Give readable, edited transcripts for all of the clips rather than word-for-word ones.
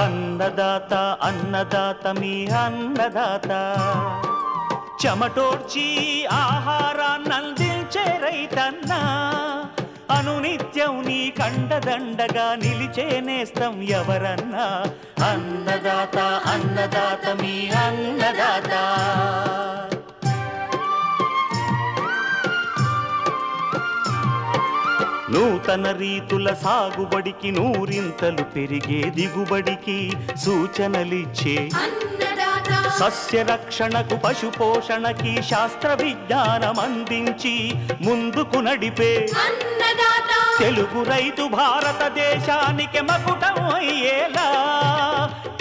అన్నదాత అన్నదాత మీ అన్నదాత చెమటోడ్చి ఆహారాన్నందించే రైతన్నా అనునిత్యం నీ కండదండగా నిలిచే నేస్తం ఎవరన్నా అన్నదాత అన్నదాత మీ అన్నదాత నూతన రీతుల సాగుబడికి నూరింతలు పెరిగే దిగుబడికి సూచనలిచ్చే సస్య రక్షణకు పశు పోషణకి శాస్త్ర విజ్ఞానం అందించి ముందుకు నడిపే తెలుగు రైతు భారతదేశానికి మకుటం అయ్యేలా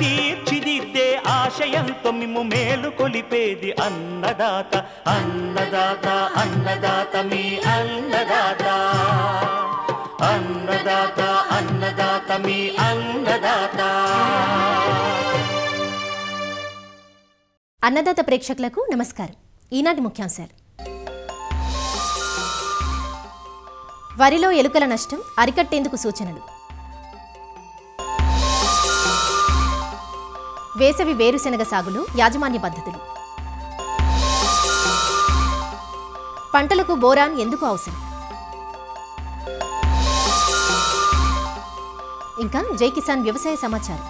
తీర్చిదిద్దే ఆశయంతో మిమ్ము మేలు కొలిపేది అన్నదాత అన్నదాత అన్నదాత మీ అన్నదాత అన్నదాత అన్నదాత మీ అన్నదాత. అన్నదాత ప్రేక్షకులకు నమస్కారం. ఈనాటి ముఖ్యాంశాలు: వరిలో ఎలుకల నష్టం అరికట్టేందుకు సూచనలు, వేసవి వేరుశెనగ సాగులో యాజమాన్య పద్ధతులు, పంటలకు బోరాన్ ఎందుకు అవసరం, ఇంకా జై కిసాన్ వ్యవసాయ సమాచారం.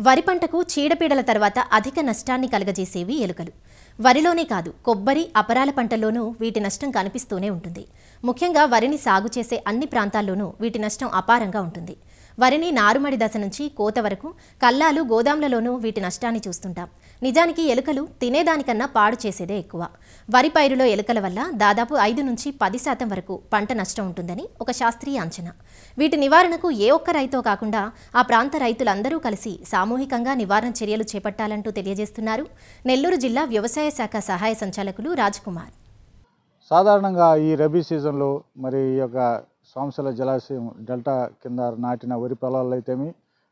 వరి పంటకు చీడపీడల తర్వాత అధిక నష్టాన్ని కలగజేసేవి ఎలుకలు. వరిలోనే కాదు, కొబ్బరి, అపరాల పంటల్లోనూ వీటి నష్టం కనిపిస్తూనే ఉంటుంది. ముఖ్యంగా వరిని సాగు చేసే అన్ని ప్రాంతాల్లోనూ వీటి నష్టం అపారంగా ఉంటుంది. వరిని నారుమడి దశ నుంచి కోత వరకు కల్లాలు, గోదాంలలోనూ వీటి నష్టాన్ని చూస్తుంటాం. నిజానికి ఎలుకలు తినేదానికన్నా పాడు చేసేదే ఎక్కువ. వరి పైరులో ఎలుకల వల్ల దాదాపు 5 నుంచి 10% వరకు పంట నష్టం ఉంటుందని ఒక శాస్త్రీయ అంచనా. వీటి నివారణకు ఏ ఒక్క రైతో కాకుండా ఆ ప్రాంత రైతులందరూ కలిసి సామూహికంగా నివారణ చర్యలు చేపట్టాలంటూ తెలియజేస్తున్నారు నెల్లూరు జిల్లా వ్యవసాయ శాఖ సహాయ సంచాలకులు రాజ్కుమార్. సాధారణంగా ఈ రబీ సీజన్లో మరి ఈ యొక్క సోమశిల జలాశయం డెల్టా కింద నాటిన వరి పొలాల్లో అయితేమి,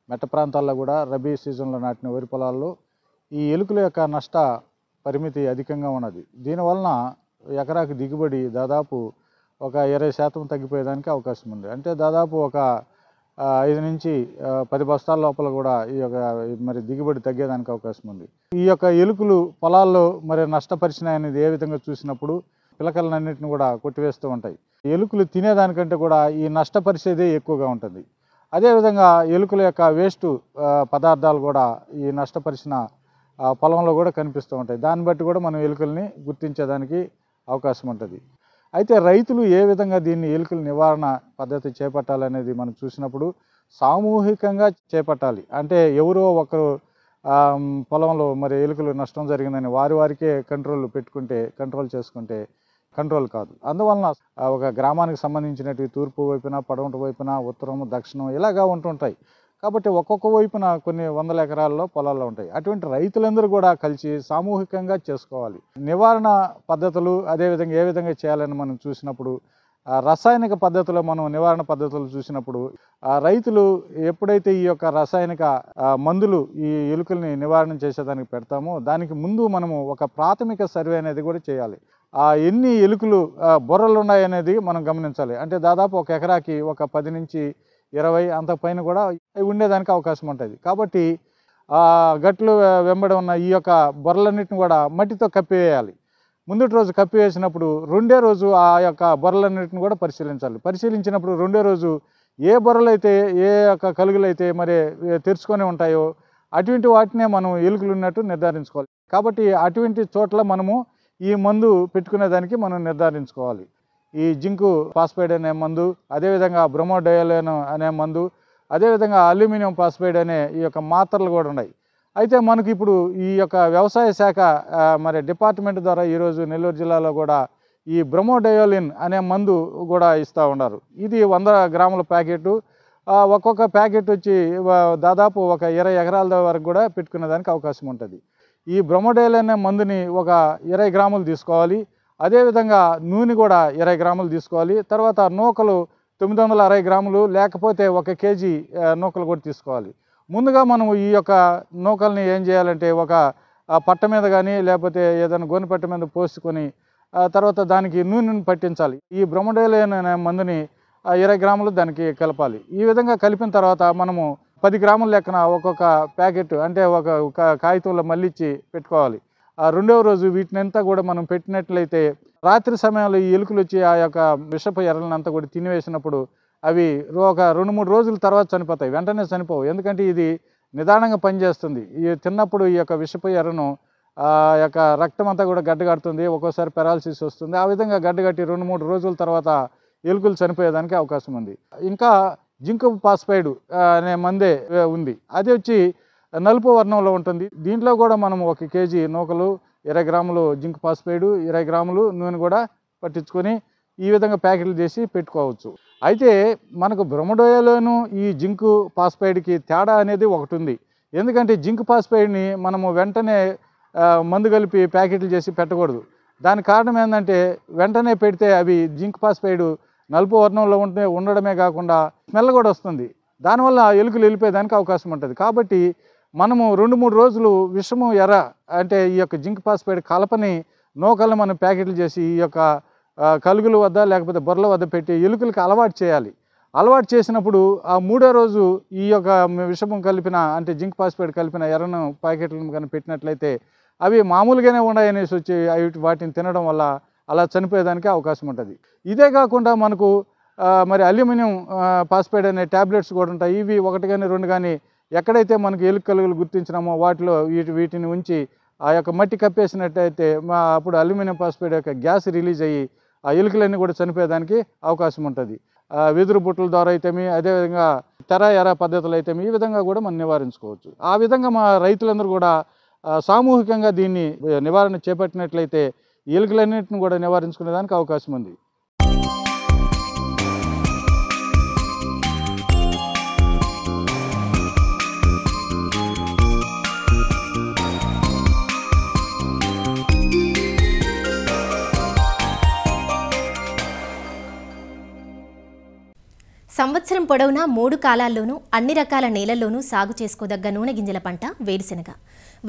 మెట్ట ప్రాంతాల్లో కూడా రబీ సీజన్లో నాటిన వరి పొలాల్లో ఈ ఎలుకల యొక్క నష్ట పరిమితి అధికంగా ఉన్నది. దీనివలన ఎకరాకి దిగుబడి దాదాపు ఒక 20% తగ్గిపోయేదానికి అవకాశం ఉంది. అంటే దాదాపు ఒక 5 నుంచి 10 బస్తాల లోపల కూడా ఈ యొక్క మరి దిగుబడి తగ్గేదానికి అవకాశం ఉంది. ఈ యొక్క ఎలుకలు పొలాల్లో మరి నష్టపరిచినాయి అనేది ఏ విధంగా చూసినప్పుడు పిలకలన్నింటిని కూడా కొట్టివేస్తూ ఉంటాయి. ఎలుకలు తినేదానికంటే కూడా ఈ నష్టపరిచేదే ఎక్కువగా ఉంటుంది. అదేవిధంగా ఎలుకల యొక్క వేస్ట్ పదార్థాలు కూడా ఈ నష్టపరిచిన పొలంలో కూడా కనిపిస్తూ ఉంటాయి. దాన్ని బట్టి కూడా మనం ఎలుకల్ని గుర్తించేదానికి అవకాశం ఉంటుంది. అయితే రైతులు ఏ విధంగా దీన్ని ఎలుకల నివారణ పద్ధతి చేపట్టాలనేది మనం చూసినప్పుడు సామూహికంగా చేపట్టాలి. అంటే ఎవరో ఒకరు పొలంలో మరి ఎలుకలు నష్టం జరిగిందని వారికే కంట్రోల్ చేసుకుంటే కంట్రోల్ కాదు. అందువలన ఒక గ్రామానికి సంబంధించినవి తూర్పు వైపున, పడమటి వైపున, ఉత్తరం, దక్షిణం ఇలాగా ఉంటుంటాయి. కాబట్టి ఒక్కొక్క వైపున కొన్ని వందల ఎకరాల్లో పొలాల్లో ఉంటాయి. అటువంటి రైతులందరూ కూడా కలిసి సామూహికంగా చేసుకోవాలి. నివారణ పద్ధతులు అదేవిధంగా ఏ విధంగా చేయాలని మనం చూసినప్పుడు రసాయనిక పద్ధతులు నివారణ పద్ధతులు చూసినప్పుడు రైతులు ఎప్పుడైతే ఈ యొక్క రసాయనిక మందులు ఈ ఎలుకల్ని నివారణ చేసేదానికి పెడతామో దానికి ముందు మనము ఒక ప్రాథమిక సర్వే అనేది కూడా చేయాలి. ఎన్ని ఎలుకలు బొర్రలు ఉన్నాయనేది మనం గమనించాలి. అంటే దాదాపు ఒక ఎకరాకి ఒక 10 నుంచి 20 అంతపైన కూడా ఉండేదానికి అవకాశం ఉంటుంది. కాబట్టి గట్లు వెంబడి ఉన్న ఈ యొక్క బొర్రలన్నిటిని కూడా మట్టితో కప్పివేయాలి. ముందటి రోజు కప్పివేసినప్పుడు రెండో రోజు ఆ యొక్క బొర్రలన్నిటిని కూడా పరిశీలించినప్పుడు రెండో రోజు ఏ బొర్రలైతే ఏ యొక్క కలుగులైతే మరి తెరుచుకొని ఉంటాయో అటువంటి వాటినే మనం ఎలుకలు ఉన్నట్టు నిర్ధారించుకోవాలి. కాబట్టి అటువంటి చోట్ల మనము ఈ మందు పెట్టుకునేదానికి మనం నిర్ధారించుకోవాలి. ఈ జింకు ఫాస్ఫైడ్ అనే మందు, అదేవిధంగా బ్రోమోడయోలిన్ అనే మందు, అదేవిధంగా అల్యూమినియం ఫాస్ఫైడ్ అనే ఈ యొక్క మాత్రలు కూడా ఉన్నాయి. అయితే మనకి ఇప్పుడు ఈ యొక్క వ్యవసాయ శాఖ మరి డిపార్ట్మెంట్ ద్వారా ఈరోజు నెల్లూరు జిల్లాలో కూడా ఈ బ్రోమోడయోలిన్ అనే మందు కూడా ఇస్తూ ఉన్నారు. ఇది 100 గ్రాముల ప్యాకెట్. ఒక్కొక్క ప్యాకెట్ వచ్చి దాదాపు ఒక 20 ఎకరాల వరకు కూడా పెట్టుకునే దానికి అవకాశం ఉంటుంది. ఈ బ్రోమోడయోలిన్ అనే మందుని ఒక 20 గ్రాములు తీసుకోవాలి. అదేవిధంగా నూనె కూడా 20 గ్రాములు తీసుకోవాలి. తర్వాత నూకలు 960 గ్రాములు, లేకపోతే 1 కేజీ నూకలు కూడా తీసుకోవాలి. ముందుగా మనం ఈ యొక్క నూకల్ని ఏం చేయాలంటే ఒక పట్ట మీద కానీ లేకపోతే ఏదైనా గోనె పట్ట మీద పోసుకొని తర్వాత దానికి నూనెను పట్టించాలి. ఈ బ్రహ్మడోలియన్ అనే మందుని 20 గ్రాములు దానికి కలపాలి. ఈ విధంగా కలిపిన తర్వాత మనము 10 గ్రాముల లెక్కన ఒక్కొక్క ప్యాకెట్ అంటే ఒక కాగితంలో మళ్ళించి పెట్టుకోవాలి. రెండవ రోజు వీటినంతా కూడా మనం పెట్టినట్లయితే రాత్రి సమయంలో ఈ ఎలుకలు వచ్చి ఆ యొక్క విషపు ఎర్రలంతా కూడా తినివేసినప్పుడు అవి ఒక 2-3 రోజుల తర్వాత చనిపోతాయి. వెంటనే చనిపోవు, ఎందుకంటే ఇది నిదానంగా పనిచేస్తుంది. ఈ తిన్నప్పుడు ఈ యొక్క విషపు ఎర్రను ఆ యొక్క రక్తం అంతా కూడా గడ్డగడుతుంది, ఒక్కోసారి పెరాలసిస్ వస్తుంది. ఆ విధంగా గడ్డగట్టి 2-3 రోజుల తర్వాత ఎలుకలు చనిపోయేదానికి అవకాశం ఉంది. ఇంకా జింక్ ఫాస్ఫైడ్ అనే మందే ఉంది, అది వచ్చి నలుపు వర్ణంలో ఉంటుంది. దీంట్లో కూడా మనం 1 కేజీ నూకలు, 20 గ్రాములు జింక్ ఫాస్ఫైడ్, 20 గ్రాములు నూనె కూడా పట్టించుకొని ఈ విధంగా ప్యాకెట్లు చేసి పెట్టుకోవచ్చు. అయితే మనకు బ్రహ్మడోయలోను ఈ జింక్ ఫాస్ఫైడ్కి తేడా అనేది ఒకటి ఉంది. ఎందుకంటే జింక్ ఫాస్ఫైడ్ని మనము వెంటనే మందు కలిపి ప్యాకెట్లు చేసి పెట్టకూడదు. దానికి కారణం ఏంటంటే వెంటనే పెడితే అవి జింక్ ఫాస్ఫైడ్ నలుపు వర్ణంలో ఉండడమే కాకుండా స్మెల్ కూడా వస్తుంది. దానివల్ల ఎలుకలు వెళ్ళిపోయేదానికి అవకాశం ఉంటుంది. కాబట్టి మనము 2-3 రోజులు విషము ఎర్ర అంటే ఈ యొక్క జింక్ ఫాస్ఫైడ్ కలపని నూకలను మనం ప్యాకెట్లు చేసి ఈ యొక్క కలుగుల వద్ద లేకపోతే బొర్రల వద్ద పెట్టి ఎలుకలకి అలవాటు చేయాలి. అలవాటు చేసినప్పుడు ఆ 3వ రోజు ఈ యొక్క విషము కలిపిన అంటే జింక్ ఫాస్ఫైడ్ కలిపిన ఎర్రను ప్యాకెట్లను కానీ పెట్టినట్లయితే అవి మామూలుగానే ఉన్నాయనేసి వచ్చి వాటిని తినడం వల్ల అలా చనిపోయేదానికి అవకాశం ఉంటుంది. ఇదే కాకుండా మనకు మరి అల్యూమినియం ఫాస్ఫైడ్ అనే ట్యాబ్లెట్స్ కూడా ఉంటాయి. ఇవి 1 కానీ 2 కానీ ఎక్కడైతే మనకు ఎలుక కలుగులు గుర్తించినామో వాటిలో వీటిని ఉంచి ఆ యొక్క మట్టి కప్పేసినట్టయితే అప్పుడు అల్యూమినియం ఫాస్ఫైడ్ యొక్క గ్యాస్ రిలీజ్ అయ్యి ఆ ఎలుకలన్నీ కూడా చనిపోయేదానికి అవకాశం ఉంటుంది. వెదురు బుట్టల ద్వారా అయితేమి, అదేవిధంగా తెర ఎర పద్ధతులు అయితేమి ఈ విధంగా కూడా మనం నివారించుకోవచ్చు. ఆ విధంగా మా రైతులందరూ కూడా సామూహికంగా దీన్ని నివారణ చేపట్టినట్లయితే ఎలుకలన్నింటిని కూడా నివారించుకునేదానికి అవకాశం ఉంది. సంవత్సరం పొడవునా 3 కాలాల్లోనూ అన్ని రకాల నేలల్లోనూ సాగు చేసుకోదగ్గ నూనె గింజల పంట వేరుశెనగ.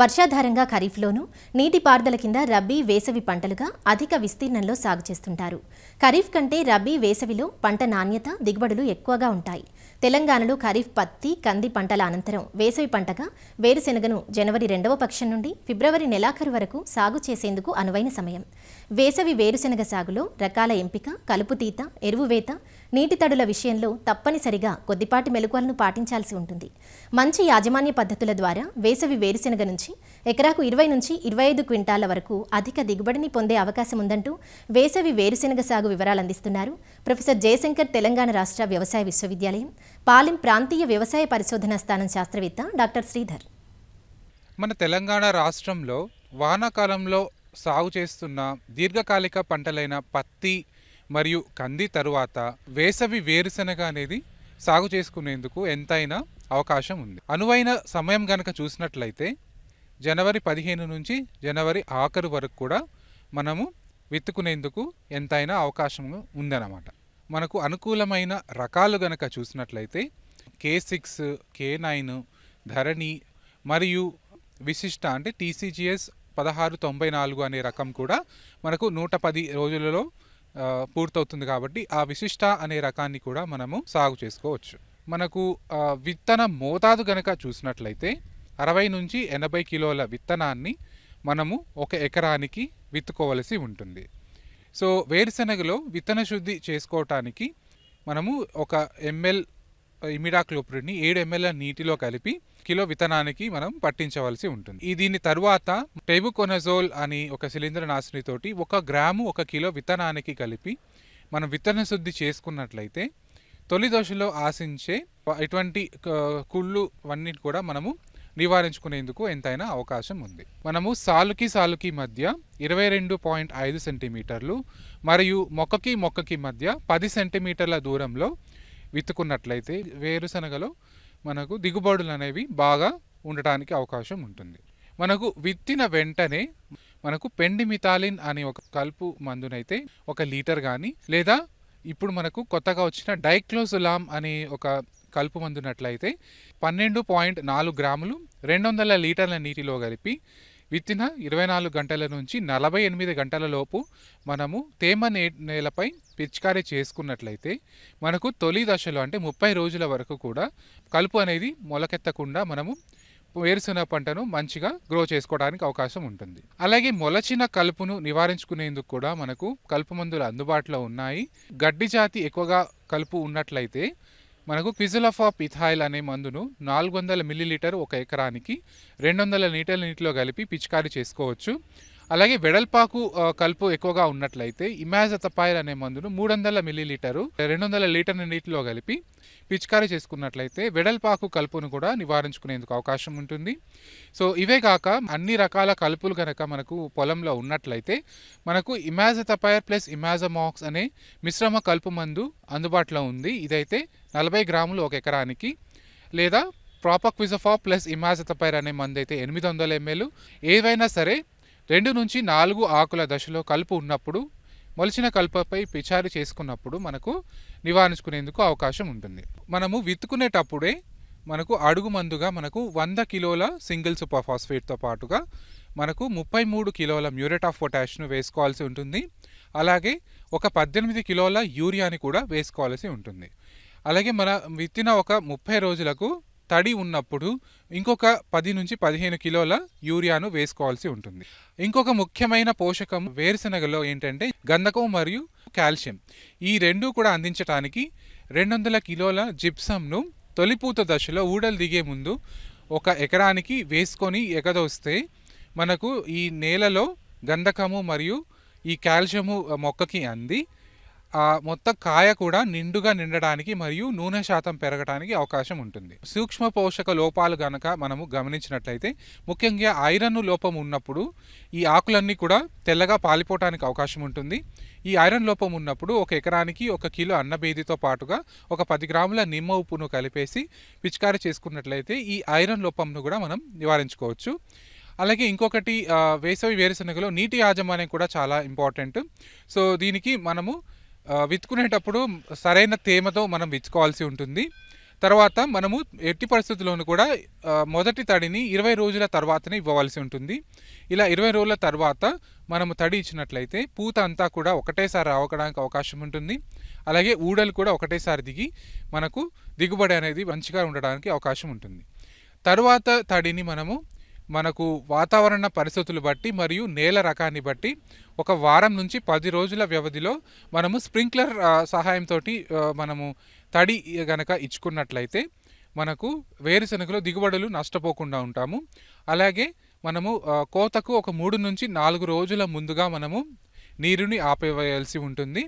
వర్షాధారంగా ఖరీఫ్లోనూ నీటిపారుదల కింద రబీ, వేసవి పంటలుగా అధిక విస్తీర్ణంలో సాగు చేస్తుంటారు. ఖరీఫ్ కంటే రబీ, వేసవిలో పంట నాణ్యత, దిగుబడులు ఎక్కువగా ఉంటాయి. తెలంగాణలో ఖరీఫ్ పత్తి, కంది పంటల అనంతరం వేసవి పంటగా వేరుశెనగను జనవరి 2వ పక్షం నుండి ఫిబ్రవరి నెలాఖరు వరకు సాగు చేసేందుకు అనువైన సమయం. వేసవి వేరుశెనగ సాగులో రకాల ఎంపిక, కలుపుతీత, ఎరువువేత, నీటి తడుల విషయంలో తప్పనిసరిగా కొద్దిపాటి మెలకువలను పాటించాల్సి ఉంటుంది. మంచి యాజమాన్య పద్ధతుల ద్వారా వేసవి వేరుశెనగ నుంచి ఎకరాకు 20 నుంచి 25 క్వింటాల వరకు అధిక దిగుబడిని పొందే అవకాశం ఉందంటూ వేసవి వేరుశెనగ సాగు వివరాలు అందిస్తున్నారు ప్రొఫెసర్ జయశంకర్ తెలంగాణ రాష్ట్ర వ్యవసాయ విశ్వవిద్యాలయం పాలెం ప్రాంతీయ వ్యవసాయ పరిశోధనా స్థానం శాస్త్రవేత్త డాక్టర్ శ్రీధర్. మన తెలంగాణ రాష్ట్రంలో వానాకాలంలో సాగు చేస్తున్న దీర్ఘకాలిక పంటలైన పత్తి మరియు కంది తరువాత వేసవి వేరుశెనగ అనేది సాగు చేసుకునేందుకు ఎంతైనా అవకాశం ఉంది. అనువైన సమయం గనక చూసినట్లయితే జనవరి 15 నుంచి జనవరి ఆఖరు వరకు కూడా మనము విత్తుకునేందుకు ఎంతైనా అవకాశం ఉందన్నమాట. మనకు అనుకూలమైన రకాలు గనక చూసినట్లయితే K6, K9, ధరణి మరియు విశిష్ట అంటే TCGS 1694 అనే రకం కూడా మనకు 110 రోజులలో పూర్తవుతుంది. కాబట్టి ఆ విశిష్ట అనే రకాన్ని కూడా మనము సాగు చేసుకోవచ్చు. మనకు విత్తన మోతాదు గనక చూసినట్లయితే 60 నుంచి 80 కిలోల విత్తనాన్ని మనము 1 ఎకరానికి విత్తుకోవలసి ఉంటుంది. సో వేరుశెనగలో విత్తన శుద్ధి చేసుకోవటానికి మనము 1 ml ఇమిడాక్లోప్రిడ్ని 7 ml నీటిలో కలిపి కిలో విత్తనానికి మనం పట్టించవలసి ఉంటుంది. దీని తరువాత టెబుకొనజోల్ అని ఒక శిలీంద్రనాశినితోటి 1 గ్రాము 1 కిలో విత్తనానికి కలిపి మనం విత్తన శుద్ధి చేసుకున్నట్లయితే తొలి దశలో ఆశించే ఇటువంటి కుళ్ళు అన్నిటి కూడా మనము నివారించుకునేందుకు ఎంతైనా అవకాశం ఉంది. మనము సాలుకి మధ్య 22.5 సెంటీమీటర్లు మరియు మొక్కకి మధ్య 10 సెంటీమీటర్ల దూరంలో విత్తుకున్నట్లయితే వేరుశనగలో మనకు దిగుబడులు అనేవి బాగా ఉండటానికి అవకాశం ఉంటుంది. మనకు విత్తిన వెంటనే మనకు పెండిమిథాలిన్ అనే ఒక కలుపు మందునైతే 1 లీటర్ కానీ, లేదా ఇప్పుడు మనకు కొత్తగా వచ్చిన డైక్లోజులామ్ అనే ఒక కలుపు మందునట్లయితే 12.4 గ్రాములు 200 లీటర్ల నీటిలో కలిపి విత్తిన 24 గంటల నుంచి 48 గంటల లోపు మనము తేమ నేలపై పిచికారీ చేసుకున్నట్లయితే మనకు తొలి దశలో అంటే 30 రోజుల వరకు కూడా కలుపు అనేది మొలకెత్తకుండా మనము వేరుశెనగ పంటను మంచిగా గ్రో చేసుకోవడానికి అవకాశం ఉంటుంది. అలాగే మొలచిన కలుపును నివారించుకునేందుకు కూడా మనకు కలుపు మందులు అందుబాటులో ఉన్నాయి. గడ్డి జాతి ఎక్కువగా కలుపు ఉన్నట్లయితే మనకు క్విజులఫాప్ ఇథైల్ అనే మందును 400 మిల్లీలీటర్ 1 ఎకరానికి 200 లీటర్ల నీటిలో కలిపి పిచికారీ చేసుకోవచ్చు. అలాగే వెడల్పాకు కలుపు ఎక్కువగా ఉన్నట్లయితే ఇమాజతపైర్ అనే మందును 300 మిల్లీలీటరు 200 లీటర్ల నీటిలో కలిపి పిచికారీ చేసుకున్నట్లయితే వెడల్పాకు కలుపును కూడా నివారించుకునేందుకు అవకాశం ఉంటుంది. సో ఇవే కాక అన్ని రకాల కలుపులు కనుక మనకు పొలంలో ఉన్నట్లయితే మనకు ఇమాజతపైర్ ప్లస్ ఇమాజమాక్స్ అనే మిశ్రమ కలుపు మందు అందుబాటులో ఉంది. ఇదైతే 40 గ్రాములు 1 ఎకరానికి, లేదా ప్రాపక్విజఫాప్ ప్లస్ ఇమాజతపైర్ అనే మందు అయితే 800 ml. ఏవైనా సరే 2 నుంచి 4 ఆకుల దశలో కలుపు ఉన్నప్పుడు మొలిచిన కలుపుపై పిచికారీ చేసుకున్నప్పుడు మనకు నివారించుకునేందుకు అవకాశం ఉంటుంది. మనము విత్తుకునేటప్పుడే మనకు అడుగు మందుగా మనకు 100 కిలోల సింగిల్ సూపర్ ఫాస్ఫేట్తో పాటుగా మనకు 33 కిలోల మ్యూరేట్ ఆఫ్ పొటాష్ను వేసుకోవాల్సి ఉంటుంది. అలాగే ఒక 18 కిలోల యూరియాని కూడా వేసుకోవాల్సి ఉంటుంది. అలాగే మన విత్తిన ఒక 30 రోజులకు తడి ఉన్నప్పుడు ఇంకొక 10 నుంచి 15 కిలోల యూరియాను వేసుకోవాల్సి ఉంటుంది. ఇంకొక ముఖ్యమైన పోషకం వేరుశెనగలో ఏంటంటే గంధకం మరియు కాల్షియం. ఈ రెండు కూడా అందించడానికి 200 కిలోల జిప్సంను తొలిపూత దశలో ఊడలు దిగే ముందు 1 ఎకరానికి వేసుకొని ఎగదోస్తే మనకు ఈ నేలలో గంధకము మరియు ఈ కాల్షియము మొక్కకి అంది మొత్తం కాయ కూడా నిండుగా నిండడానికి మరియు నూనె శాతం పెరగడానికి అవకాశం ఉంటుంది. సూక్ష్మ పోషక లోపాలు గనక మనము గమనించినట్లయితే ముఖ్యంగా ఐరన్ లోపం ఉన్నప్పుడు ఈ ఆకులన్నీ కూడా తెల్లగా పాలిపోవడానికి అవకాశం ఉంటుంది. ఈ ఐరన్ లోపం ఉన్నప్పుడు 1 ఎకరానికి 1 కిలో అన్నబేదితో పాటుగా ఒక 10 గ్రాముల నిమ్మ ఉప్పును కలిపేసి పిచికారీ చేసుకున్నట్లయితే ఈ ఐరన్ లోపంను కూడా మనం నివారించుకోవచ్చు. అలాగే ఇంకొకటి వేసవి వేరుశెనగలో నీటి యాజమాన్యం కూడా చాలా ఇంపార్టెంట్. సో దీనికి మనము విత్తుకునేటప్పుడు సరైన తేమతో మనం విత్తుకోవాల్సి ఉంటుంది. తర్వాత మనము ఎట్టి పరిస్థితుల్లోనూ కూడా మొదటి తడిని 20 రోజుల తర్వాతనే ఇవ్వవలసి ఉంటుంది. ఇలా 20 రోజుల తర్వాత మనము తడి ఇచ్చినట్లయితే పూత అంతా కూడా ఒకటేసారి రావడానికి అవకాశం ఉంటుంది. అలాగే ఊడలు కూడా ఒకటేసారి దిగి మనకు దిగుబడి అనేది మంచిగా ఉండడానికి అవకాశం ఉంటుంది. తరువాత తడిని మనకు వాతావరణ పరిస్థితులు బట్టి మరియు నేల రకాన్ని బట్టి ఒక వారం నుంచి 10 రోజుల వ్యవధిలో మనము స్ప్రింక్లర్ సహాయంతో మనము తడి గనక ఇచ్చుకున్నట్లయితే మనకు వేరుశెనగలో దిగుబడులు నష్టపోకుండా ఉంటాము. అలాగే మనము కోతకు ఒక 3 నుంచి 4 రోజుల ముందుగా మనము నీరుని ఆపేయాల్సి ఉంటుంది.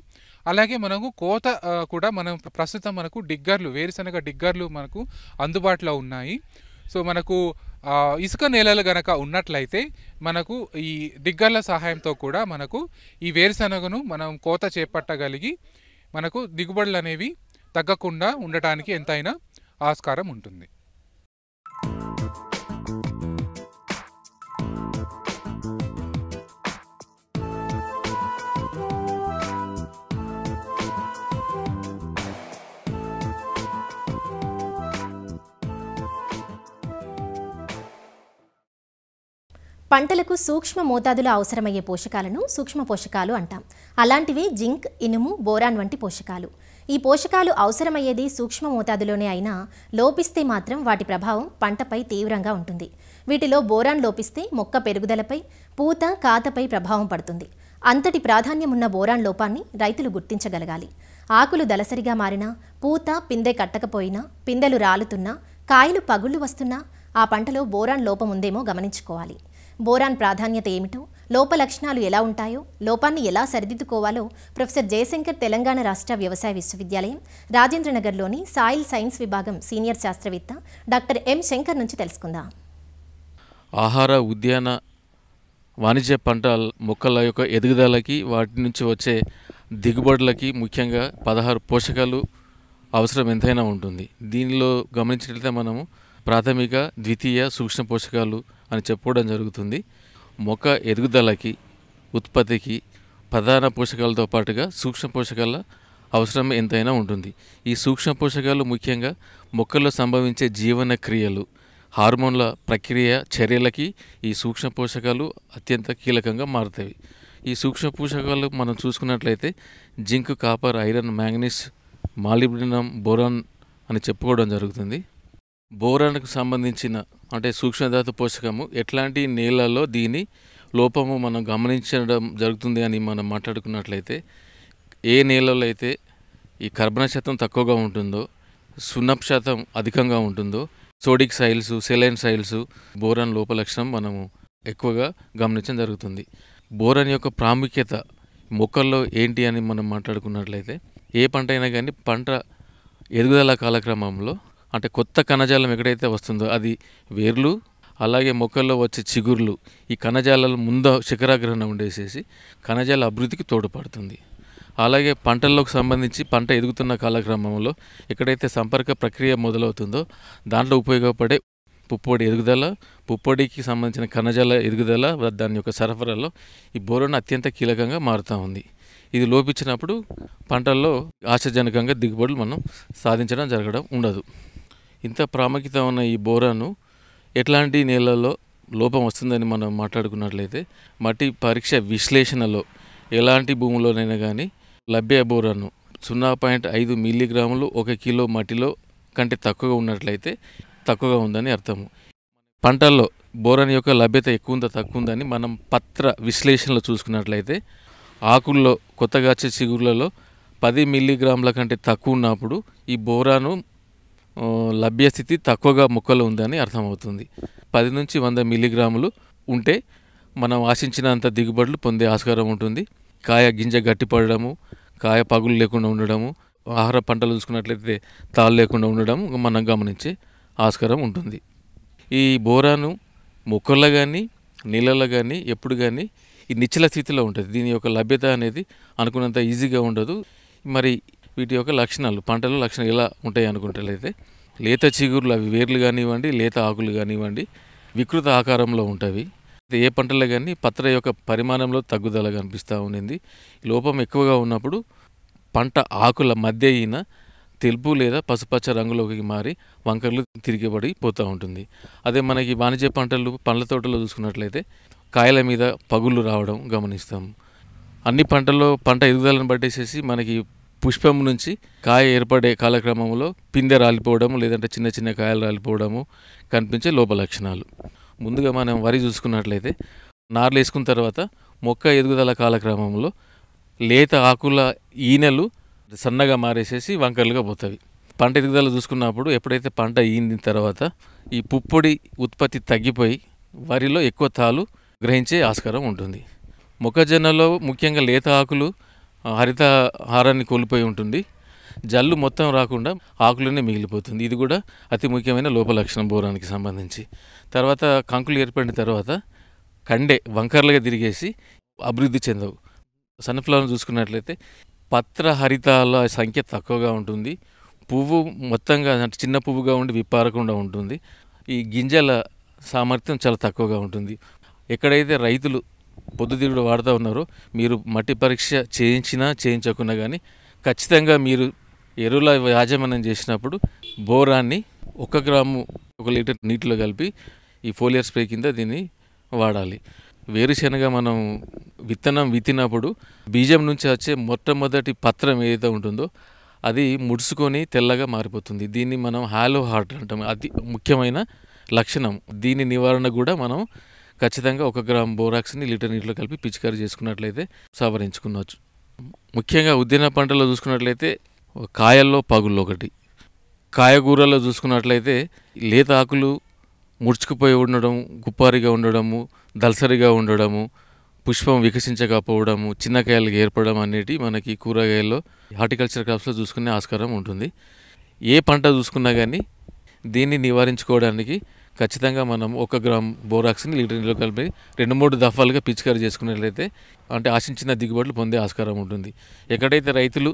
అలాగే మనకు కోత కూడా ప్రస్తుతం మనకు డిగ్గర్లు వేరుశెనగ డిగ్గర్లు మనకు అందుబాటులో ఉన్నాయి. సో మనకు ఇసుక నేలలు గనక ఉన్నట్లయితే మనకు ఈ డిగ్గర్ల సహాయంతో కూడా మనకు ఈ వేరుశెనగను మనం కోత చేపట్టగలిగి మనకు దిగుబడులు అనేవి తగ్గకుండా ఉండటానికి ఎంతైనా ఆస్కారం ఉంటుంది. పంటలకు సూక్ష్మ మోతాదులో అవసరమయ్యే పోషకాలను సూక్ష్మ పోషకాలు అంటాం. అలాంటివి జింక్, ఇనుము, బోరాన్ వంటి పోషకాలు. ఈ పోషకాలు అవసరమయ్యేది సూక్ష్మ మోతాదులోనే అయినా లోపిస్తే మాత్రం వాటి ప్రభావం పంటపై తీవ్రంగా ఉంటుంది. వీటిలో బోరాన్ లోపిస్తే మొక్క పెరుగుదలపై, పూత, కాతపై ప్రభావం పడుతుంది. అంతటి ప్రాధాన్యమున్న బోరాన్ లోపాన్ని రైతులు గుర్తించగలగాలి. ఆకులు దలసరిగా మారినా, పూత, పిందె కట్టకపోయినా, పిందెలు రాలుతున్నా, కాయలు పగుళ్లు వస్తున్నా ఆ పంటలో బోరాన్ లోపం ఉందేమో గమనించుకోవాలి. బోరాన్ ప్రాధాన్యత ఏమిటో, లోప లక్షణాలు ఎలా ఉంటాయో, లోపాన్ని ఎలా సరిదిద్దుకోవాలో ప్రొఫెసర్ జయశంకర్ తెలంగాణ రాష్ట్ర వ్యవసాయ విశ్వవిద్యాలయం రాజేంద్రనగర్లోని సాయిల్ సైన్స్ విభాగం సీనియర్ శాస్త్రవేత్త డాక్టర్ ఎం శంకర్ నుంచి తెలుసుకుందాం. ఆహార, ఉద్యాన, వాణిజ్య పంట మొక్కల యొక్క ఎదుగుదలకి, వాటి నుంచి వచ్చే దిగుబడులకి ముఖ్యంగా 16 పోషకాలు అవసరం ఎంతైనా ఉంటుంది. దీనిలో గమనించినట్లయితే మనము ప్రాథమిక, ద్వితీయ, సూక్ష్మ పోషకాలు అని చెప్పుకోవడం జరుగుతుంది. మొక్క ఎదుగుదలకి ఉత్పత్తికి ప్రధాన పోషకాలతో పాటుగా సూక్ష్మ పోషకాల అవసరం ఎంతైనా ఉంటుంది. ఈ సూక్ష్మ పోషకాలు ముఖ్యంగా మొక్కల్లో సంభవించే జీవన క్రియలు హార్మోన్ల ప్రక్రియ చర్యలకి ఈ సూక్ష్మ పోషకాలు అత్యంత కీలకంగా మారుతాయి. ఈ సూక్ష్మ పోషకాలు మనం చూసుకున్నట్లయితే zinc, copper, iron, manganese, molybdenum, boron అని చెప్పుకోవడం జరుగుతుంది. బోరాన్కు సంబంధించిన అంటే సూక్ష్మధాతు పోషకము ఎట్లాంటి నేలల్లో దీని లోపము మనం గమనించడం జరుగుతుంది అని మనం మాట్లాడుకున్నట్లయితే ఏ నేలలో అయితే ఈ కర్బన శాతం తక్కువగా ఉంటుందో, సున్నపు శాతం అధికంగా ఉంటుందో, సోడిక్ సైల్స్, సెలైన్ సైల్స్ బోరాన్ లోప లక్షణం మనము ఎక్కువగా గమనించడం జరుగుతుంది. బోరాన్ యొక్క ప్రాముఖ్యత మొక్కల్లో ఏంటి అని మనం మాట్లాడుకున్నట్లయితే ఏ పంట అయినా కానీ పంట ఎదుగుదల కాలక్రమంలో అంటే కొత్త కణజాలం ఎక్కడైతే వస్తుందో అది వేర్లు అలాగే మొక్కల్లో వచ్చే చిగుర్లు ఈ కణజాలాల ముందు శిఖరాగ్రహణ ఉండేసేసి కణజాల అభివృద్ధికి తోడ్పడుతుంది. అలాగే పంటల్లోకి సంబంధించి పంట ఎదుగుతున్న కాలక్రమంలో ఎక్కడైతే సంపర్క ప్రక్రియ మొదలవుతుందో దాంట్లో ఉపయోగపడే పుప్పొడి ఎదుగుదల, పుప్పొడికి సంబంధించిన కణజాల ఎదుగుదల దాని యొక్క సరఫరాలో ఈ బోరాన్ అత్యంత కీలకంగా మారుతూ ఉంది. ఇది లోపించినప్పుడు పంటల్లో ఆశాజనకంగా దిగుబడులు మనం సాధించడం జరగడం ఉండదు. ఇంత ప్రాముఖ్యత ఉన్న ఈ బోరాను ఎట్లాంటి నేలల్లో లోపం వస్తుందని మనం మాట్లాడుకున్నట్లయితే మట్టి పరీక్ష విశ్లేషణలో ఎలాంటి భూములోనైనా కానీ లభ్య బోరాను 0.5 మిల్లీగ్రాములు 1 కిలో మట్టిలో కంటే తక్కువగా ఉన్నట్లయితే తక్కువగా ఉందని అర్థము. పంటల్లో బోరాన్ యొక్క లభ్యత ఎక్కువ ఉందా తక్కువ ఉందని మనం పత్ర విశ్లేషణలో చూసుకున్నట్లయితే ఆకుల్లో కొత్తగా వచ్చే చిగుర్లలో 10 మిల్లీగ్రాముల కంటే తక్కువ ఉన్నప్పుడు ఈ బోరాను లభ్యస్థితి తక్కువగా మొక్కలో ఉందని అర్థమవుతుంది. 10 నుంచి 100 మిల్లీగ్రాములు ఉంటే మనం ఆశించినంత దిగుబడులు పొందే ఆస్కారం ఉంటుంది. కాయ గింజ గట్టిపడము, కాయ పగులు లేకుండా ఉండడము, ఆహార పంటలు చూసుకున్నట్లయితే తాళ్ళు లేకుండా ఉండడం మనం గమనించే ఆస్కారం ఉంటుంది. ఈ బోరాను మొక్కల్లో కానీ నీళ్ళల్లో కానీ ఎప్పుడు కానీ ఈ నిశ్చల స్థితిలో ఉంటుంది. దీని యొక్క లభ్యత అనేది అనుకున్నంత ఈజీగా ఉండదు. మరి వీటి యొక్క లక్షణాలు పంటల లక్షణాలు ఎలా ఉంటాయి అనుకుంటట్లయితే లేత చిగురులు అవి వేర్లు కానివ్వండి, లేత ఆకులు కానివ్వండి వికృత ఆకారంలో ఉంటాయి. ఏ పంటలో కానీ పత్ర యొక్క పరిమాణంలో తగ్గుదల కనిపిస్తూ ఉండింది. లోపం ఎక్కువగా ఉన్నప్పుడు పంట ఆకుల మధ్య అయిన తెలుపు లేదా పసుపచ్చ రంగులోకి మారి వంకర్లు తిరిగిపడి పోతూ ఉంటుంది. అదే మనకి వాణిజ్య పంటలు పండ్ల తోటలో చూసుకున్నట్లయితే కాయల మీద పగుళ్ళు రావడం గమనిస్తాము. అన్ని పంటల్లో పంట ఎదుగుదలను బట్టేసేసి మనకి పుష్పం నుంచి కాయ ఏర్పడే కాలక్రమంలో పిందె రాలిపోవడము లేదంటే చిన్న చిన్న కాయలు రాలిపోవడము కనిపించే లోప లక్షణాలు. ముందుగా మనం వరి చూసుకున్నట్లయితే నార్లు వేసుకున్న తర్వాత మొక్క ఎదుగుదల కాలక్రమంలో లేత ఆకుల ఈనెలు సన్నగా మారేసేసి వంకర్లుగా పోతాయి. పంట ఎదుగుదల చూసుకున్నప్పుడు ఎప్పుడైతే పంట ఈనిన తర్వాత ఈ పుప్పొడి ఉత్పత్తి తగ్గిపోయి వరిలో ఎక్కువ తాలు గ్రహించే ఆస్కారం ఉంటుంది. మొక్కజొన్నలో ముఖ్యంగా లేత ఆకులు హరితహారాన్ని కోల్పోయి ఉంటుంది. జల్లు మొత్తం రాకుండా ఆకులనే మిగిలిపోతుంది. ఇది కూడా అతి ముఖ్యమైన లోప లక్షణం బోరానికి సంబంధించి. తర్వాత కంకులు ఏర్పడిన తర్వాత కండె వంకర్లుగా తిరిగేసి అభివృద్ధి చెందవు. సన్ఫ్లవర్ చూసుకున్నట్లయితే పత్ర హరితాల సంఖ్య తక్కువగా ఉంటుంది. పువ్వు మొత్తంగా చిన్న పువ్వుగా ఉండి విప్పారకుండా ఉంటుంది. ఈ గింజల సామర్థ్యం చాలా తక్కువగా ఉంటుంది. ఎక్కడైతే రైతులు పొద్దుతిరుగుడు వాడుతూ ఉన్నారో మీరు మట్టి పరీక్ష చేయించినా చేయించకున్నా కానీ ఖచ్చితంగా మీరు ఎరువుల యాజమాన్యం చేసినప్పుడు బోరాన్ని 1 గ్రాము 1 లీటర్ నీటిలో కలిపి ఈ ఫోలియర్ స్ప్రే కింద దీన్ని వాడాలి. వేరుశనగ మనం విత్తనం విత్తినప్పుడు బీజం నుంచి వచ్చే మొట్టమొదటి పత్రం ఏదైతే ఉంటుందో అది ముడుచుకొని తెల్లగా మారిపోతుంది. దీన్ని మనం హాలో హార్ట్ అంటాం. అది ముఖ్యమైన లక్షణం. దీని నివారణ కూడా మనం ఖచ్చితంగా 1 గ్రామ్ బోరాక్స్ని లీటర్ నీటిలో కలిపి పిచికారీ చేసుకున్నట్లయితే సవరించుకున్నవచ్చు. ముఖ్యంగా ఉద్యాన పంటలో చూసుకున్నట్లయితే కాయల్లో పగుళ్ళు ఒకటి, కాయగూరలో చూసుకున్నట్లయితే లేత ఆకులు ముడుచుకుపోయి ఉండడం, గుప్పారిగా ఉండడము, దల్సరిగా ఉండడము, పుష్పం వికసించకపోవడము, చిన్న కాయలు ఏర్పడడం అనేటి మనకి కూరగాయల్లో హార్టికల్చర్ క్రాప్స్లో చూసుకునే ఆస్కారం ఉంటుంది. ఏ పంట చూసుకున్నా కానీ దీన్ని నివారించుకోవడానికి ఖచ్చితంగా మనం 1 గ్రామ్ బోరాక్స్ని లీటర్ నీటిలో కలిపి 2-3 దఫాలుగా పిచికారీ చేసుకున్నట్లయితే అంటే ఆశించిన దిగుబడులు పొందే ఆస్కారం ఉంటుంది. ఎక్కడైతే రైతులు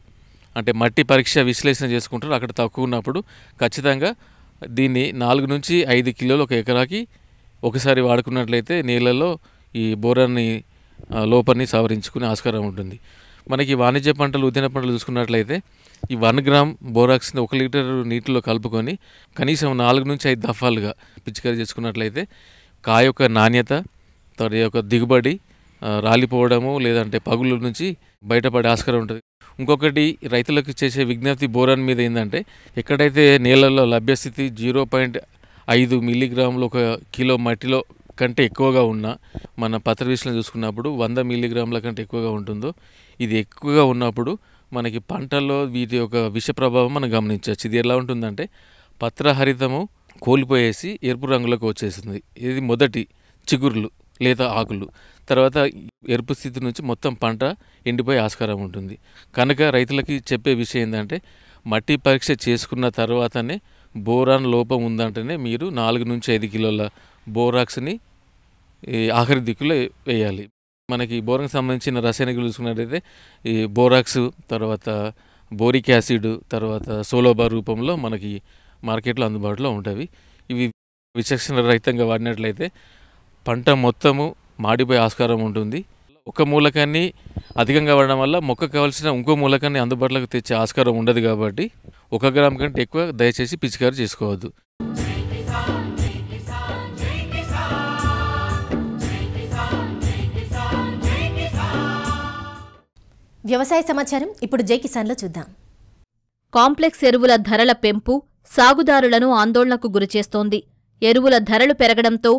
అంటే మట్టి పరీక్ష విశ్లేషణ చేసుకుంటారో అక్కడ తక్కువ ఉన్నప్పుడు ఖచ్చితంగా దీన్ని 4 నుంచి 5 కిలోలు 1 ఎకరాకి ఒకసారి వాడుకున్నట్లయితే నీళ్ళల్లో ఈ బోరాన్ని లోపాన్ని సవరించుకునే ఆస్కారం ఉంటుంది. మనకి వాణిజ్య పంటలు ఉద్యాన పంటలు చూసుకున్నట్లయితే ఈ 1 గ్రామ్ బోరాక్స్ని 1 లీటర్ నీటిలో కలుపుకొని కనీసం 4 నుంచి 5 దఫాలుగా పిచికారీ చేసుకున్నట్లయితే కాయ యొక్క నాణ్యత, దాని యొక్క దిగుబడి రాలిపోవడము లేదంటే పగుల నుంచి బయటపడే ఆస్కారం ఉంటుంది. ఇంకొకటి రైతులకు చేసే విజ్ఞప్తి బోరాన్ మీద ఏంటంటే ఎక్కడైతే నేలల్లో లభ్యస్థితి 0.5 మిల్లీగ్రాములు 1 కిలో మట్టిలో కంటే ఎక్కువగా ఉన్న మన పత్ర విశ్లేషణ చూసుకున్నప్పుడు 100 మిల్లీగ్రాముల కంటే ఎక్కువగా ఉంటుందో ఇది ఎక్కువగా ఉన్నప్పుడు మనకి పంటల్లో వీటి యొక్క విష ప్రభావం మనం గమనించవచ్చు. ఇది ఎలా ఉంటుందంటే పత్రహరితము కోల్పోయేసి ఎరుపు రంగులోకి వచ్చేస్తుంది. ఇది మొదటి చిగుర్లు లేదా ఆకులు. తర్వాత ఎరుపు స్థితి నుంచి మొత్తం పంట ఎండిపోయే ఆస్కారం ఉంటుంది. కనుక రైతులకి చెప్పే విషయం ఏంటంటే మట్టి పరీక్ష చేసుకున్న తర్వాతనే బోరాన్ లోపం ఉందంటేనే మీరు 4 నుంచి 5 కిలోల బోరాక్స్ని ఆఖరి దిక్కులో వేయాలి. మనకి బోరాన్కి సంబంధించిన రసాయనికులు చూసుకున్నట్టయితే ఈ బోరాక్స్, తర్వాత బోరిక్ యాసిడ్, తర్వాత సోలోబార్ రూపంలో మనకి మార్కెట్లో అందుబాటులో ఉంటాయి. ఇవి విచక్షణ రహితంగా వాడినట్లయితే పంట మొత్తము మాడిపోయే ఆస్కారం ఉంటుంది. ఒక మూలకాన్ని అధికంగా వాడడం వల్ల మొక్క కావాల్సిన ఇంకో మూలకాన్ని అందుబాటులోకి తెచ్చే ఆస్కారం ఉండదు. కాబట్టి 1 గ్రామ్ కంటే ఎక్కువ దయచేసి పిచికారీ చేసుకోవద్దు. వ్యవసాయ సమాచారం ఇప్పుడు జై కిసాన్లో చూద్దాం. కాంప్లెక్స్ ఎరువుల ధరల పెంపు సాగుదారులను ఆందోళనకు గురిచేస్తోంది. ఎరువుల ధరలు పెరగడంతో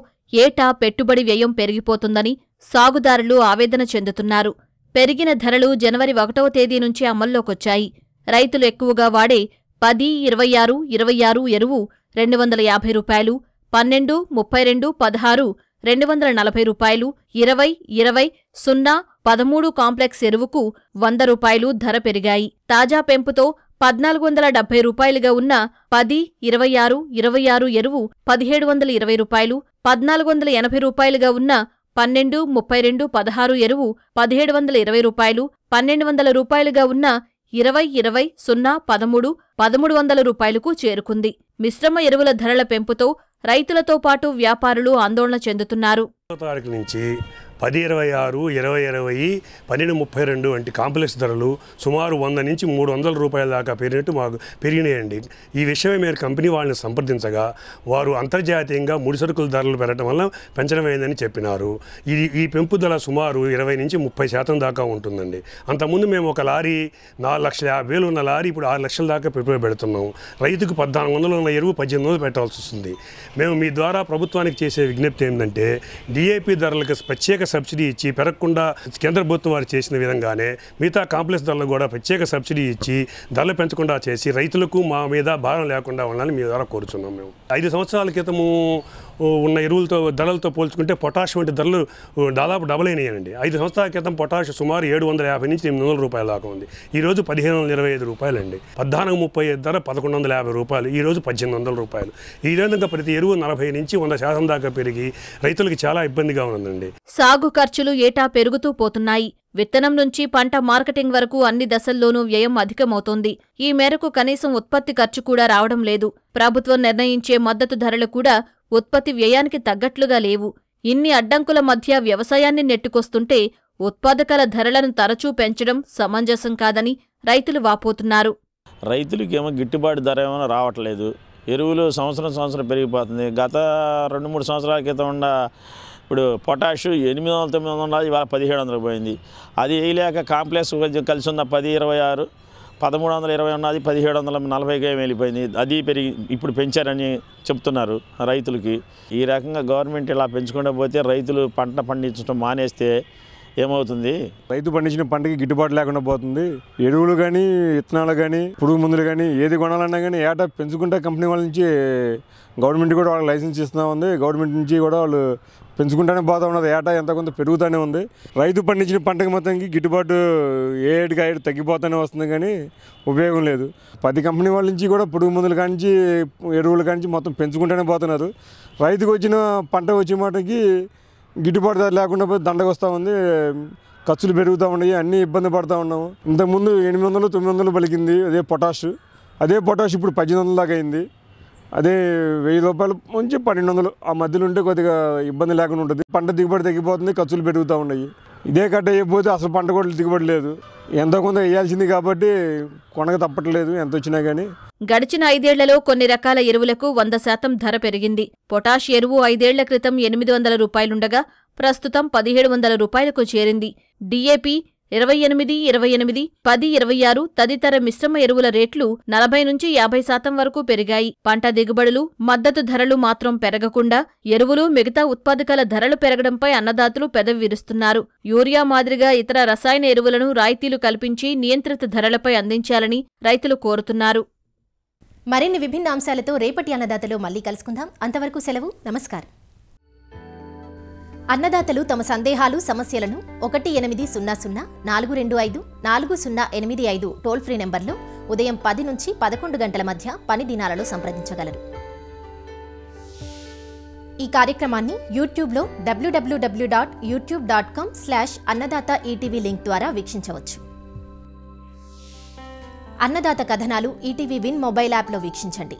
ఏటా పెట్టుబడి వ్యయం పెరిగిపోతుందని సాగుదారులు ఆవేదన చెందుతున్నారు. పెరిగిన ధరలు జనవరి 1వ తేదీ నుంచి అమల్లోకొచ్చాయి. రైతులు ఎక్కువగా వాడే 10, 26, 26 ఎరువు ₹250, 12, 32, 16 ₹240, 20, 20, 0, 13 కాంప్లెక్స్ ఎరువుకు ₹100 ధర పెరిగాయి. తాజా పెంపుతో ₹1,470గా ఉన్న 10, 26, 26 ఎరువు ₹1,720, ₹1,480గా ఉన్న 12, 32, 16 ఎరువు ₹1,720, ₹1,200గా ఉన్న 20, 20, 0, 13, ₹1,300కు చేరుకుంది. మిశ్రమ ఎరువుల ధరల పెంపుతో రైతులతో పాటు వ్యాపారులు ఆందోళన చెందుతున్నారు. తారీఖు నుంచి 1026, 2020, 1232 వంటి కాంప్లెక్స్ ధరలు సుమారు 100 నుంచి 300 రూపాయల దాకా పెరిగినట్టు మాకు పెరిగినాయండి. ఈ విషయమే మీరు కంపెనీ వాళ్ళని సంప్రదించగా వారు అంతర్జాతీయంగా ముడి సరుకుల ధరలు పెరగడం వల్ల పెంచడమైందని చెప్పినారు. ఈ పెంపుదల సుమారు 20 నుంచి 30% దాకా ఉంటుందండి. అంతకుముందు మేము ఒక లారీ 4,50,000 ఉన్న లారీ ఇప్పుడు 6 లక్షల దాకా పెట్టుబడి పెడుతున్నాం. రైతుకు 1,400 ఉన్న ఎరువు 1,800 పెట్టాల్సి వస్తుంది. మేము మీ ద్వారా ప్రభుత్వానికి చేసే విజ్ఞప్తి ఏంటంటే డిఏపి ధరలకు ప్రత్యేక సబ్సిడీ ఇచ్చి పెరగకుండా కేంద్ర ప్రభుత్వం వారు చేసిన విధంగానే మిగతా కాంప్లెక్స్ ధరలకు కూడా ప్రత్యేక సబ్సిడీ ఇచ్చి ధరలు పెంచకుండా చేసి రైతులకు మా మీద భారం లేకుండా ఉండాలని మీ ద్వారా కోరుచున్నాం. మేము 5 సంవత్సరాల క్రితము ఉన్న ఎరువులతో ధరలతో పోల్చుకుంటే పొటాష్ వంటి ధరలు దాదాపు డబల్ అయినాయండి. 5 సంవత్సరాల క్రితం పొటాష్ సుమారు 750 నుంచి 800 రూపాయల దాకా ఉంది. ఈరోజు 1,525 రూపాయలండి. 1430 ధర 1,150 రూపాయలు, ఈరోజు 1,800 రూపాయలు. ఈ విధంగా ప్రతి ఎరువు 40 నుంచి 100% దాకా పెరిగి రైతులకు చాలా ఇబ్బందిగా ఉందండి. సాగు ఖర్చులు ఏటా పెరుగుతూ పోతున్నాయి. విత్తనం నుంచి పంట మార్కెటింగ్ వరకు అన్ని దశల్లోనూ వ్యయం అధికమవుతోంది. ఈ మేరకు కనీసం ఉత్పత్తి ఖర్చు కూడా రావడం లేదు. ప్రభుత్వం నిర్ణయించే మద్దతు ధరలు కూడా ఉత్పత్తి వ్యయానికి తగ్గట్లుగా లేవు. ఇన్ని అడ్డంకుల మధ్య వ్యవసాయాన్ని నెట్టుకొస్తుంటే ఉత్పాదకాల ధరలను తరచూ పెంచడం సమంజసం కాదని రైతులు వాపోతున్నారు. రైతులకేమో గిట్టుబాటు ధర ఏమో రావట్లేదు. ఎరువులు సంవత్సరం పెరిగిపోతుంది. గత 2-3 సంవత్సరాల క్రితం ఉన్న ఇప్పుడు పొటాష్ 800-900 ఇవాళ 1,700 పోయింది. అది వేయలేక కాంప్లెక్స్ కలిసి ఉన్న 1026, 1320 ఉన్నది 1740గా వెళ్ళిపోయింది. అది పెరిగి ఇప్పుడు పెంచారని చెప్తున్నారు రైతులకి. ఈ రకంగా గవర్నమెంట్ ఇలా పెంచుకుంటూ పోతే రైతులు పంట పండించడం మానేస్తే ఏమవుతుంది? రైతు పండించిన పంటకి గిట్టుబాటు లేకుండా పోతుంది. ఎరువులు కానీ, విత్తనాలు కానీ, పురుగు మందులు కానీ ఏది కొనాలన్నా కానీ ఏటా పెంచుకుంటే కంపెనీ వాళ్ళ నుంచి గవర్నమెంట్ కూడా వాళ్ళకి లైసెన్స్ ఇస్తూ ఉంది. గవర్నమెంట్ నుంచి కూడా వాళ్ళు పెంచుకుంటూనే పోతూ ఉన్నది. ఏటా ఎంత కొంత పెరుగుతూనే ఉంది. రైతు పండించిన పంటకి మొత్తానికి గిట్టుబాటు ఏటికి ఏడు తగ్గిపోతూనే వస్తుంది కానీ ఉపయోగం లేదు. 10 కంపెనీ వాళ్ళ నుంచి కూడా పురుగు మందులు కానించి ఎరువులు కానించి మొత్తం పెంచుకుంటూనే పోతున్నారు. రైతుకు వచ్చిన పంట వచ్చే మాటకి గిట్టుబాటు ధర లేకుండా పోయి దండకు వస్తూ ఉంది. ఖర్చులు పెరుగుతూ ఉన్నాయి. అన్నీ ఇబ్బంది పడుతూ ఉన్నాము. ఇంతకుముందు 800-900 పలికింది అదే పొటాష్ ఇప్పుడు 1,800 దాకా అయింది. అదే 1000 రూపాయల నుంచి 1200 ఆ మధ్యలో ఉంటే కొద్దిగా ఇబ్బంది లేకుండా ఉంటుంది. పంట దిగుబడి తగ్గిపోతుంది, ఖర్చులు పెరుగుతూ ఉన్నాయి. ఇదే కట్ట అయిపోతే అసలు పంట కూడా దిగుబడి లేదు. ఎంతో కొంత వేయాల్సింది కాబట్టి కొనక తప్పట్లేదు ఎంత వచ్చినా కానీ. గడిచిన 5 ఏళ్లలో కొన్ని రకాల ఎరువులకు 100% ధర పెరిగింది. పొటాష్ ఎరువు 5 ఏళ్ల క్రితం 800 రూపాయలుండగా ప్రస్తుతం 1700 రూపాయలకు చేరింది. డీఏపీ 28, 28, 10, 26 తదితర మిశ్రమ ఎరువుల రేట్లు 40 నుంచి 50% వరకు పెరిగాయి. పంట దిగుబడులు, మద్దతు ధరలు మాత్రం పెరగకుండా ఎరువులు, మిగతా ఉత్పాదకాల ధరలు పెరగడంపై అన్నదాతలు పెదవి విరుస్తున్నారు. యూరియా మాదిరిగా ఇతర రసాయన ఎరువులను రాయితీలు కల్పించి నియంత్రిత ధరలపై అందించాలని రైతులు కోరుతున్నారు. మరిన్ని విభిన్న అంశాలతో రేపటి అన్నదాతలో మళ్ళీ కలుసుకుందాం. అంతవరకు సెలవు. నమస్కారం. అన్నదాతలు తమ సందేహాలు, సమస్యలను 1800-425-4085 టోల్ ఫ్రీ నెంబర్లో ఉదయం 10 నుంచి 11 గంటల మధ్య పని దినాలలో సంప్రదించగలరు. ఈ కార్యక్రమాన్ని యూట్యూబ్లో www.youtube.com/అన్నదాత-ఈటీవీ లింక్ ద్వారా వీక్షించవచ్చు. అన్నదాత కథనాలు ఈటీవీ విన్ మొబైల్ యాప్లో వీక్షించండి.